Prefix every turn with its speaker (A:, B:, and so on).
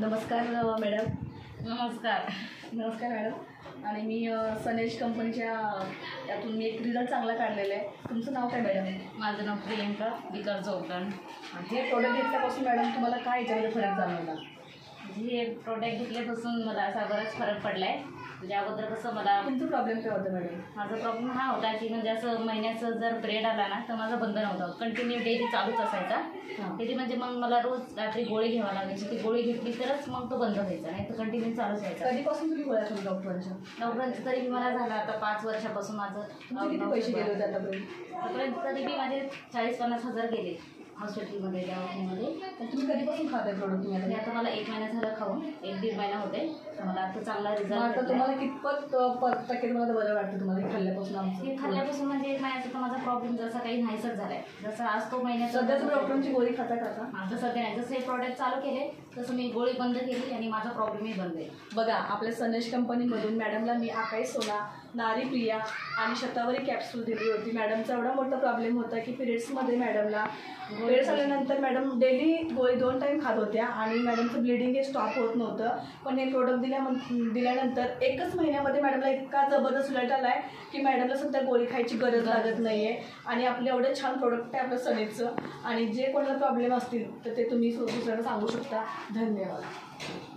A: नमस्कार मॅडम.
B: नमस्कार.
A: नमस्कार मॅडम. आणि मी सनेज कंपनीच्या यातून मी एक रिझल्ट चांगला काढलेला आहे. तुमचं नाव काय मॅडम?
B: माझं नाव प्रियंका विकार चौकान.
A: हे प्रोडक्ट घेतल्यापासून मॅडम तुम्हाला काय याच्यामध्ये फरक जाणवला?
B: हे प्रोडक्ट घेतल्यापासून मला असा बराच फरक पडला आहे. म्हणजे अगोदर कसं मला
A: तुमचं प्रॉब्लेम काय होतं मॅडम?
B: माझा प्रॉब्लेम हा होता की म्हणजे असं महिन्याचं जर ब्रेड आला ना तर माझा बंद नव्हता, कंटिन्यू डेली चालूच असायचा. डेली म्हणजे मग मला रोज रात्री गोळी घ्यावा लागायची. ती गोळी घेतली तरच मग तो बंद व्हायचा, नाही तर कंटिन्यू चालूच व्हायचा.
A: कधीपासून तुम्ही गोळ्या खाल्ल्या डॉक्टरांच्या?
B: डॉक्टरांचं तरी मला झालं आता 5 वर्षापासून. माझं
A: किती पैसे गेले होते आतापर्यंत?
B: तरी मी माझे 40-50 हजार गेले हॉस्पिटलमध्ये, दवाखान्यामध्ये.
A: तुम्ही कधीपासून खाताय प्रोडक्ट? तुम्ही
B: आणि आता मला 1 महिना झाला खाऊन, 1-1.5 महिना होते. मला आता चांगला रिझल्ट.
A: आता तुम्हाला कितपत टक्के तुम्हाला बरं वाटतं तुम्हाला खाल्ल्यापासून? आमचं
B: हे खाल्ल्यापासून म्हणजे 1 महिन्याचा तर माझा प्रॉब्लेम जसा काही नाहीसच झाला आहे. जसं आज तो महिन्याचा
A: सध्या तुम्ही डॉक्टरांची गोळी खाता का?
B: आता सध्या नाही. जसं हे प्रॉडक्ट चालू केले तसं मी गोळी बंद केली आणि माझा प्रॉब्लेमही बंद आहे.
A: बघा, आपल्या सनेज कंपनीमधून मॅडमला मी आकाई सोना, नारी प्रिया आणि शतावरी कॅप्सूल दिली होती. मॅडमचा एवढा मोठा प्रॉब्लेम होता की पिरियड्समध्ये मॅडमला पिरियड्स आल्यानंतर मॅडम डेली गोळी 2 टाईम खात होत्या आणि मॅडमचं ब्लिडिंग हे स्टॉप होत नव्हतं. पण हे प्रोडक्ट दिल्यानंतर 1च महिन्यामध्ये मॅडमला इतका जबरदस्त रिझल्ट आला आहे की मॅडमला सध्या गोळी खायची गरज लागत नाही आहे. आणि आपलं एवढं छान प्रोडक्ट आहे आपलं सनेजचं. आणि जे कोणाला प्रॉब्लेम असतील तर ते तुम्ही दुसऱ्यांना सांगू शकता. धन्यवाद.